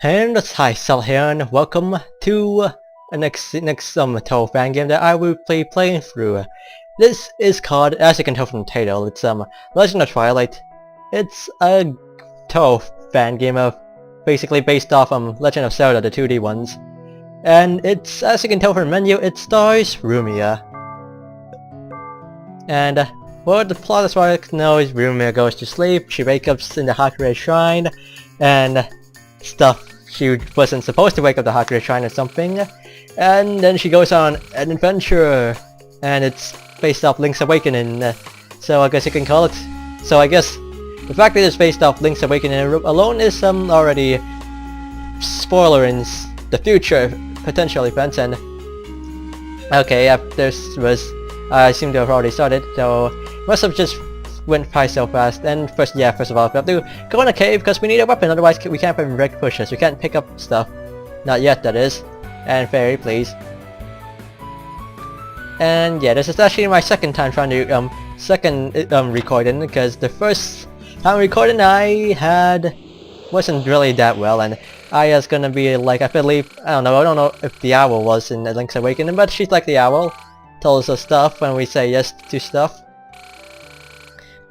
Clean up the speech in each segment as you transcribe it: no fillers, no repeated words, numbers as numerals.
And it's HighZealot here, and welcome to the next Touhou fan game that I will be playing through. This is called, as you can tell from the title, it's Legend of Twilight. It's a Touhou fan game of basically based off Legend of Zelda, the 2D ones. And it's, as you can tell from the menu, it stars Rumia. And what the plot as far as I know is Rumia goes to sleep, she wakes up in the Hakurai Shrine, and stuff. She wasn't supposed to wake up the Hakurai Shrine or something, and then she goes on an adventure, and it's based off Link's Awakening, so I guess you can call it. So I guess the fact that it's based off Link's Awakening alone is already spoiling the future potential events, and okay, yeah, this was, I seem to have already started, so must have just went by so fast. And first of all, we have to go in a cave because we need a weapon, otherwise we can't even break pushes. We can't pick up stuff. Not yet, that is. And fairy, please. And yeah, this is actually my second time trying to, recording, because the first time recording wasn't really that well, and Aya's gonna be like, I believe, I don't know if the owl was in Link's Awakening, but she's like the owl. Tells us stuff when we say yes to stuff.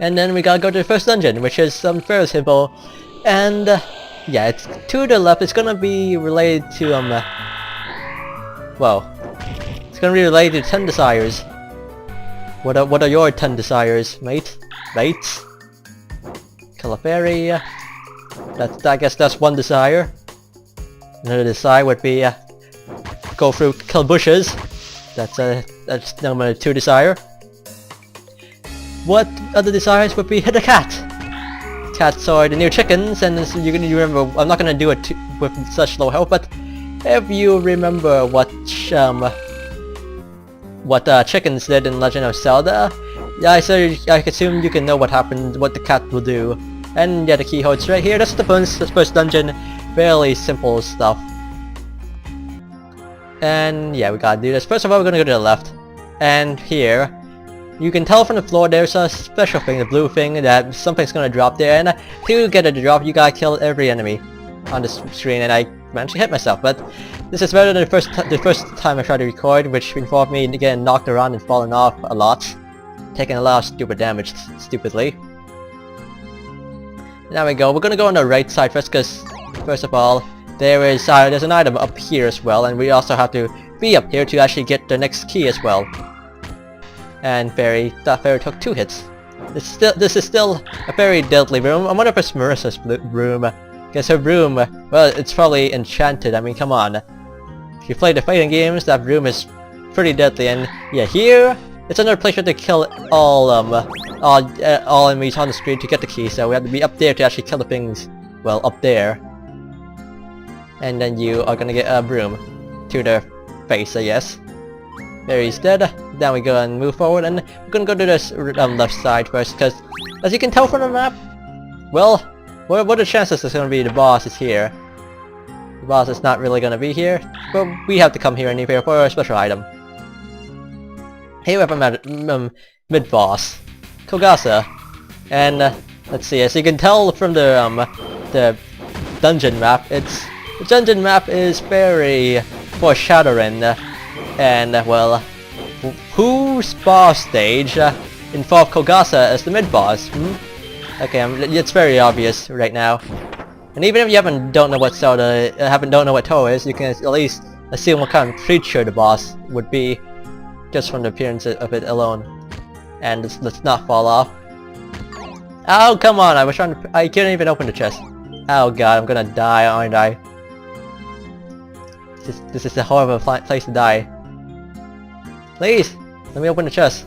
And then we gotta go to the first dungeon, which is very simple, and yeah, it's to the left. It's gonna be related to well, it's gonna be related to 10 desires. What are your 10 desires, mate? Mates? Kill a fairy. I guess that's one desire. Another desire would be go through kill bushes. That's number 2 desire. What other desires would be hit a cat? Cats are the new chickens, and you remember, I'm not gonna do it with such low health, but if you remember what chickens did in Legend of Zelda, yeah, I assume you can know what happened, what the cat will do. And yeah, the key holds right here. That's the first dungeon. Fairly simple stuff. And yeah, we gotta do this. First of all, we're gonna go to the left, and here you can tell from the floor there's a special thing, the blue thing, that something's gonna drop there, and to get it to drop, you gotta kill every enemy on the screen, and I managed to hit myself. But this is better than the first time I tried to record, which involved me getting knocked around and falling off a lot, taking a lot of stupid damage, stupidly. There we go. We're gonna go on the right side first, because first of all, there's an item up here as well, and we also have to be up here to actually get the next key as well. And that fairy took 2 hits. This is still a very deadly room. I wonder if it's Marissa's room. Because her room, well, it's probably enchanted. I mean, come on. If you play the fighting games, that room is pretty deadly. And yeah, here it's another place where to kill all enemies on the screen to get the key. So we have to be up there to actually kill the things. Well, up there. And then you are gonna get a broom to the face, I guess. There he's dead. Then we go and move forward, and we're gonna go to this left side first, because as you can tell from the map, well, what are the chances there's gonna be the boss is here? The boss is not really gonna be here, but we have to come here anyway for a special item. Here we have a mid-boss, Kogasa, and let's see. As you can tell from the dungeon map, the dungeon map is very foreshadowing. And well, whose boss stage involved Kogasa as the mid-boss? Okay, it's very obvious right now. And even if you don't know what Touhou is, you can at least assume what kind of creature the boss would be, just from the appearance of it alone. And let's not fall off. Oh, come on! I couldn't even open the chest. Oh god, I'm gonna die, aren't I? This is a horrible place to die. Please, let me open the chest.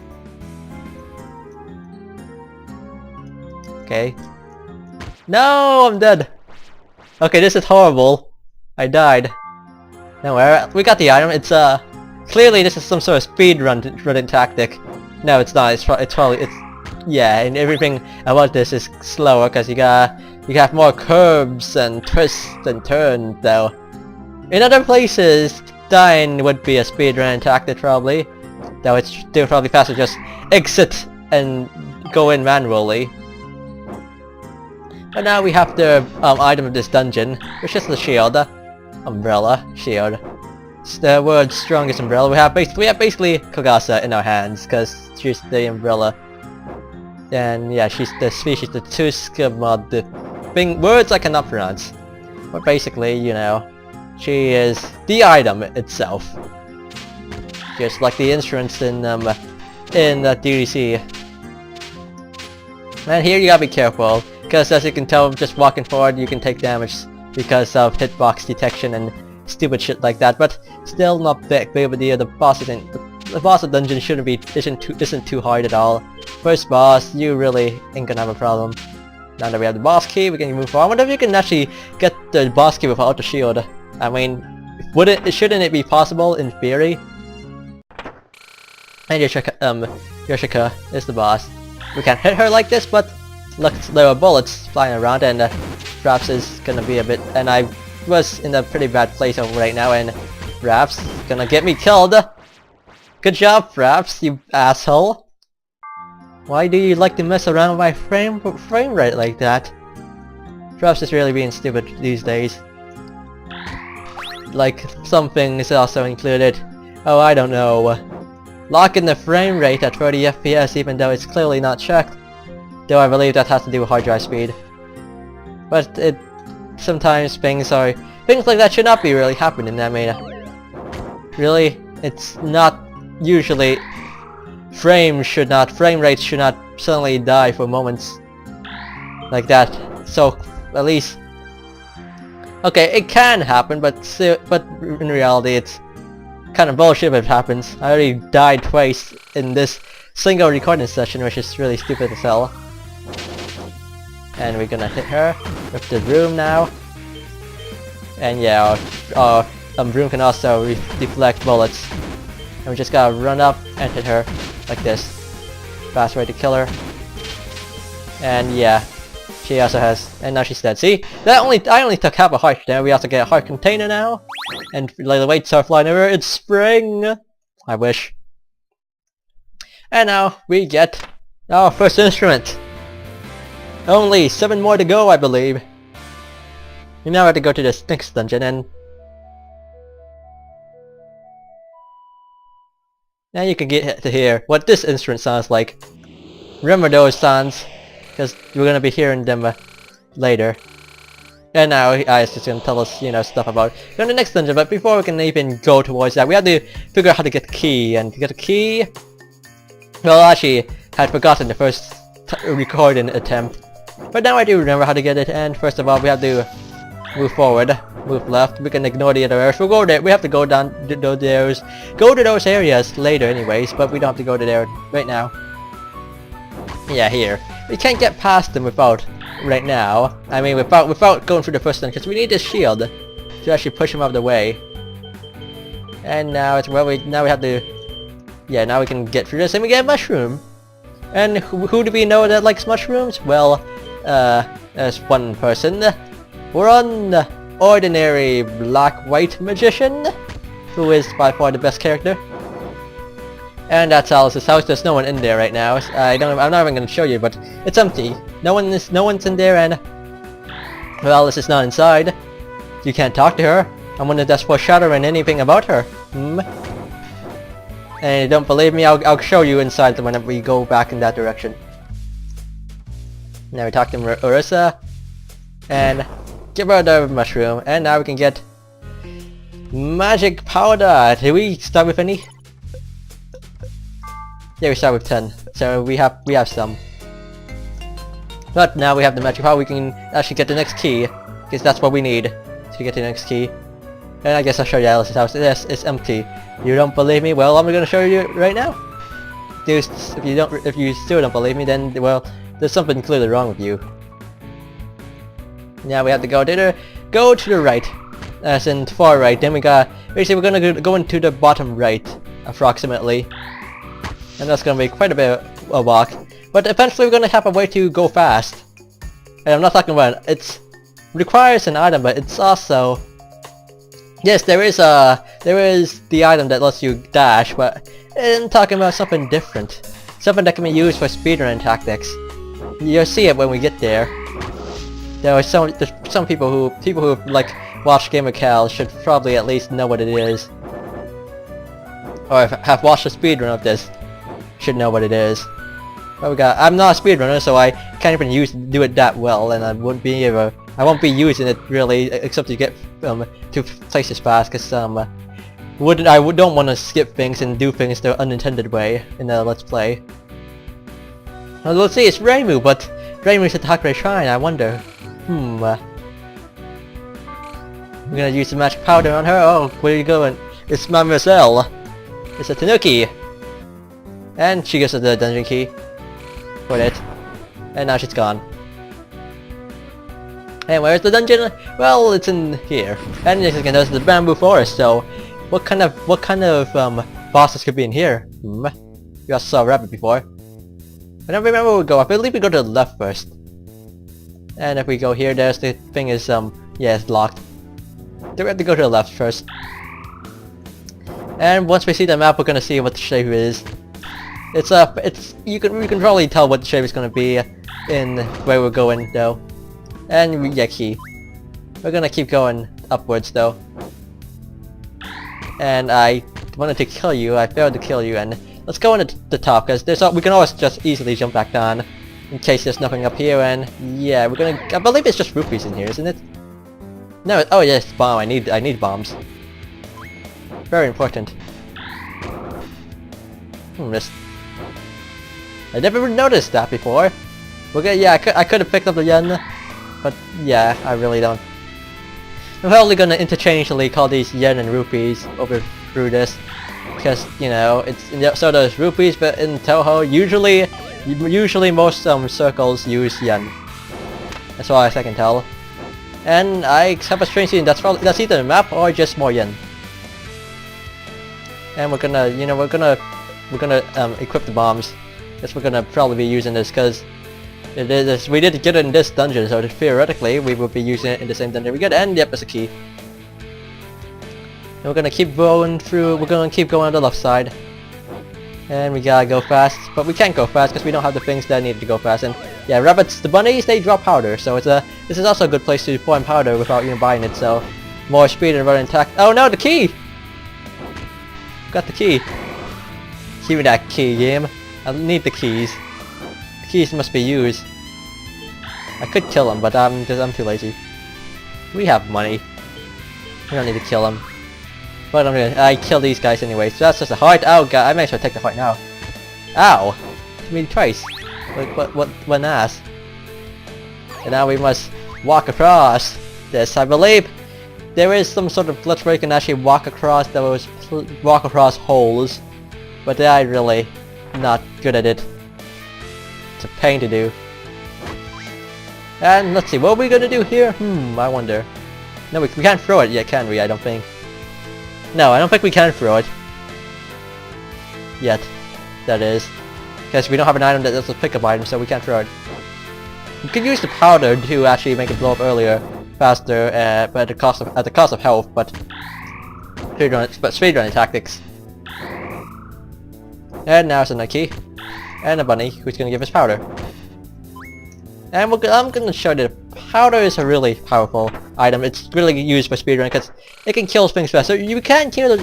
Okay. No, I'm dead. Okay, this is horrible. I died. No, we got the item. It's clearly this is some sort of speed running tactic. No, it's not. Yeah, and everything about this is slower because you have more curves and twists and turns though. In other places, dying would be a speedrun tactic probably, though it's still probably faster to just exit and go in manually. But now we have the item of this dungeon, which is the shield, umbrella, shield. It's the world's strongest umbrella. We have basically Kogasa in our hands, because she's the umbrella. And yeah, she's the species, the Tuskama, the thing, words I cannot pronounce. But basically, you know, she is the item itself. Just like the instruments in the DDC. And here you gotta be careful, because as you can tell, just walking forward you can take damage because of hitbox detection and stupid shit like that. But still not that big of a deal. The boss of the dungeon isn't too hard at all. First boss, you really ain't gonna have a problem. Now that we have the boss key, we can move on. I wonder if you can actually get the boss key without the shield. I mean, shouldn't it be possible in theory? And Yoshika is the boss. We can't hit her like this, but look, there are bullets flying around, and Fraps is gonna be a bit. And I was in a pretty bad place over right now, and Fraps gonna get me killed. Good job, Fraps, you asshole. Why do you like to mess around with my frame rate like that? Fraps is really being stupid these days. Like, something is also included. Oh, I don't know. Locking the frame rate at 30 FPS even though it's clearly not checked. Though I believe that has to do with hard drive speed. But sometimes things like that should not be really happening. I mean, really, it's not usually. Frame rates should not suddenly die for moments like that. So at least, okay, it can happen, but in reality, it's kind of bullshit if it happens. I already died twice in this single recording session, which is really stupid as hell. And we're gonna hit her with the broom now. And yeah, our broom can also deflect bullets. And we just gotta run up and hit her like this. Fast way to kill her. And yeah, she also has, and now she's dead. See, I only took half a heart. Now we also get a heart container now, and the weights are flying over. It's spring. I wish. And now we get our first instrument. Only 7 more to go, I believe. We now have to go to this next dungeon, and now you can get to hear what this instrument sounds like. Remember those sounds, because we're gonna be hearing them later. And now I's just gonna tell us, you know, stuff about the next dungeon. But before we can even go towards that, we have to figure out how to get the key. And to get the key, well, actually, I had forgotten the first recording attempt, but now I do remember how to get it. And first of all, we have to move forward, move left. We can ignore the other areas. We'll go there. We have to go down to those areas later, anyways. But we don't have to go to there right now. Yeah, here. We can't get past them without right now. I mean, without going through the first one, because we need this shield to actually push him out of the way. And now it's now we have to. Yeah, now we can get through this, and we get a mushroom. And who do we know that likes mushrooms? Well, there's one person. One ordinary black-white magician, who is by far the best character. And that's Alice's house. There's no one in there right now. I'm not even gonna show you, but it's empty. No one's in there, and well, Alice is not inside. You can't talk to her. I'm gonna just foreshadowing anything about her. And you don't believe me? I'll show you inside when we go back in that direction. Now we talk to Ursa, and give her the mushroom, and now we can get magic powder. Did we start with any? Yeah, we start with 10, so we have some. But now we have the magic powder, we can actually get the next key, because that's what we need to get the next key. And I guess I'll show you Alice's house. Yes, it's empty. You don't believe me? Well, I'm gonna show you right now. If you still don't believe me, then well, there's something clearly wrong with you. Now we have to go to the right, as in far right. Then basically we're gonna go into the bottom right, approximately. And that's gonna be quite a bit of a walk. But eventually we're gonna have a way to go fast. And I'm not talking about it requires an item, but it's also, yes, there is the item that lets you dash, but I'm talking about something different. Something that can be used for speedrun tactics. You'll see it when we get there. there's some people who like watch Gamer Cal should probably at least know what it is, or if have watched a speedrun of this should know what it is. But I'm not a speedrunner, so I can't even do it that well, and I won't be using it really except to get to places fast, because I don't want to skip things and do things the unintended way in a Let's Play. Well, let's see, it's Reimu, but Reimu's at the Hakure Shrine, I wonder. We're gonna use the magic powder on her. Oh, where are you going? It's Mademoiselle. It's a Tanuki. And she gives us the dungeon key. For it. And now she's gone. And where's the dungeon? Well, it's in here. And as you can notice, the bamboo forest. So, what kind of bosses could be in here? You also saw a rabbit before. I don't remember where we go. I believe we go to the left first. And if we go here, there's the thing is yeah, it's locked. So we have to go to the left first. And once we see the map, we're gonna see what the shape is. You can probably tell what the shape is gonna be in where we're going though. And we get key. We're gonna keep going upwards though. And I wanted to kill you, I failed to kill you, and let's go into the top, because we can always just easily jump back down in case there's nothing up here. And yeah, I believe it's just rupees in here, isn't it? No, oh yes, bomb. I need bombs. Very important. Missed. I never noticed that before. Okay, yeah, I could have picked up the yen, but yeah, I really don't. I'm probably gonna interchangeably call these yen and rupees over through this, because you know so does rupees, but in Touhou usually most circles use yen. As far as I can tell. And I have a strange feeling that's either a map or just more yen. And we're gonna equip the bombs. Guess we're gonna probably be using this because we did get it in this dungeon, so theoretically we will be using it in the same dungeon we get. And yep, it's a key. And we're gonna keep going through. We're gonna keep going on the left side. And we gotta go fast, but we can't go fast because we don't have the things that need to go fast. And yeah, rabbits, the bunnies, they drop powder, so this is also a good place to form powder without even buying it. So more speed and running attack. Oh no, the key! Got the key. Give me that key, game. I need the keys. The keys must be used. I could kill him, but I'm too lazy. We have money. We don't need to kill him. But I kill these guys anyway, so that's just a heart. Oh god, I may as well take the heart now. Ow! Hit me twice. What an ass. And now we must walk across this. I believe there is some sort of glitch where you can actually walk across holes. But I'm really not good at it. It's a pain to do. And let's see, what are we gonna do here? I wonder. No, we can't throw it yet, can we? I don't think. No, I don't think we can throw it. Yet. That is. Because we don't have an item that lets us pick up items, so we can't throw it. We could use the powder to actually make it blow up earlier, faster, but at the cost of health, but speedrunning tactics. And now it's a key. And a bunny who's gonna give us powder. And I'm gonna show that powder is a really powerful item. It's really used for speedrunning because it can kill things fast. So we can't kill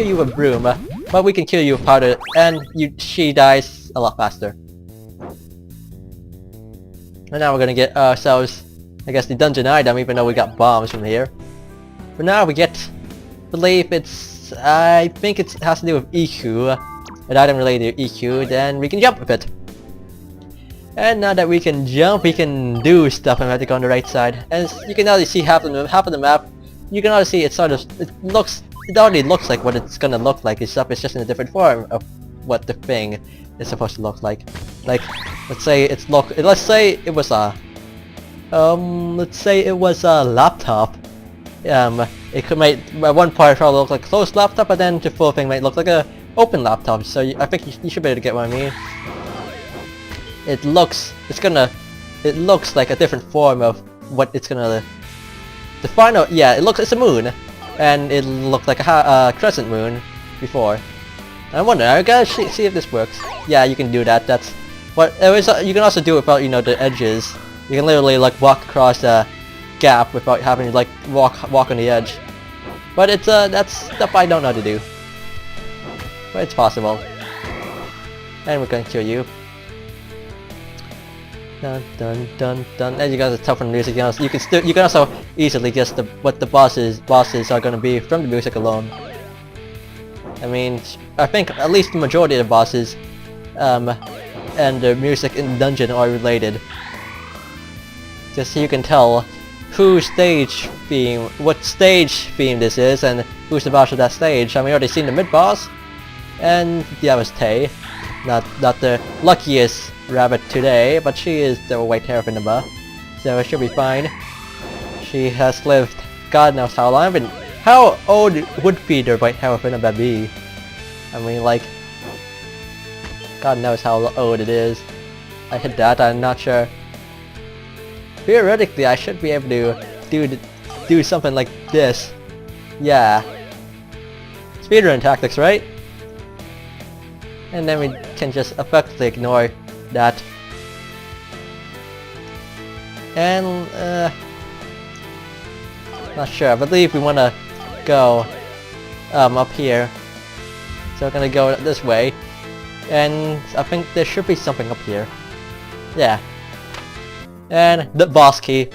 you with broom, but we can kill you with powder, and she dies a lot faster. And now we're gonna get ourselves, I guess, the dungeon item, even though we got bombs from here. But now we get, I think it has to do with EQ, an item related to EQ. Then we can jump with it. And now that we can jump, we can do stuff, and we have to go on the right side. And you can already see half of the map. You can already see it already looks like what it's gonna look like. It's just in a different form of what the thing is supposed to look like. Like, let's say it was a laptop. It could make one part probably look like a closed laptop, but then the full thing might look like a open laptop. So I think you should be able to get what I mean. It looks like a different form of what it's gonna. The final, yeah, it's a moon, and it looked like a crescent moon before. I wonder, I gotta see if this works. Yeah, you can do that. That's what there is. You can also do it without, the edges You can literally like walk across a gap without having to like walk on the edge. But it's that's stuff I don't know how to do. But it's possible. And we're gonna kill you. Dun dun dun dun. As you guys are tough on the music, you can also easily guess what the bosses are gonna be from the music alone. I mean, I think at least the majority of the bosses and the music in the dungeon are related. Just so you can tell what stage theme this is and who's the boss of that stage. I mean, we already seen the mid-boss, and yeah, was Tay. Not the luckiest rabbit today, but she is the white Hierophant, so it should be fine. She has lived God knows how long, but how old would be the white Hierophant be? I mean, like, God knows how old it is. I hit that, I'm not sure. Theoretically, I should be able to do something like this. Yeah. Speedrun tactics, right? And then we can just effectively ignore that. And, not sure, I believe we want to go, up here. So we're gonna go this way. And I think there should be something up here. Yeah. And the boss key.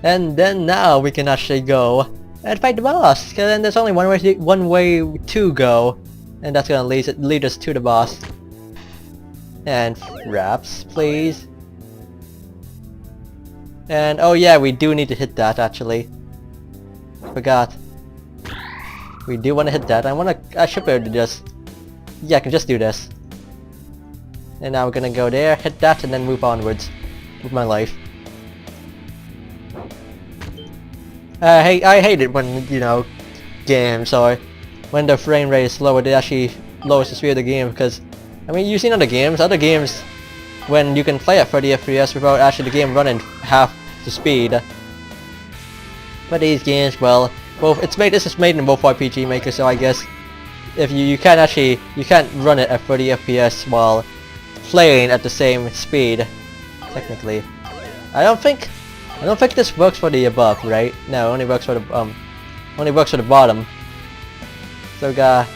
And then now we can actually go and fight the boss. Cause then there's only one way to go, and that's gonna lead us to the boss. And wraps, please. And oh yeah, we do need to hit that actually. Forgot. We do want to hit that. I should be able to just. Yeah, I can just do this. And now we're gonna go there, hit that, and then move onwards with my life. I hate it when, you know, games or when the frame rate is low, it actually lowers the speed of the game, because, I mean, you've seen other games when you can play at 30 FPS without actually the game running half the speed. But these games, well, this is made in both RPG Maker, so I guess if you can't run it at 30 FPS while playing at the same speed, technically. I don't think this works for the above, right? No, it only works for the bottom. So we gotta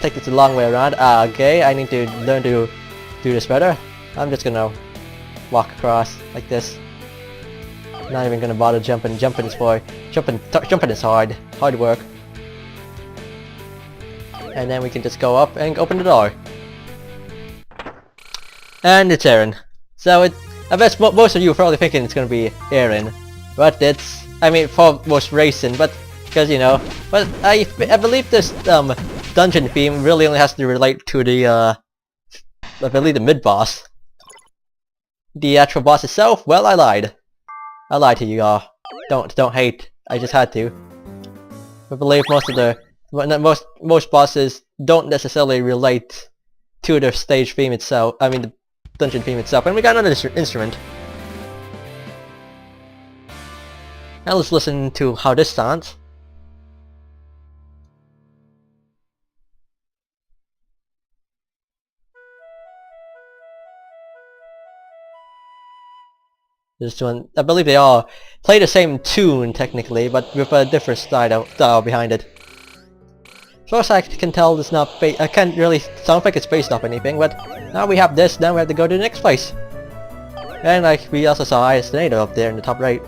take this a long way around. Okay, I need to learn to do this better. I'm just gonna walk across like this. Not even gonna bother jumping. Jumping is hard work. And then we can just go up and open the door. And it's Aaron. So I bet most of you are probably thinking it's gonna be Aaron, but it's, I mean, for most racing, but because, you know, but I believe this dungeon theme really only has to relate to the I believe the mid-boss. The actual boss itself, well, I lied. I lied to you all. Don't hate. I just had to. I believe most bosses don't necessarily relate to the stage theme itself. I mean the dungeon theme itself. And we got another instrument. Now let's listen to how this sounds. This one, I believe they all play the same tune technically, but with a different style behind it. As far as I can tell, it's not. I can't really sound like it's based off anything. But now we have this. Now we have to go to the next place. And like we also saw HighZealot up there in the top right.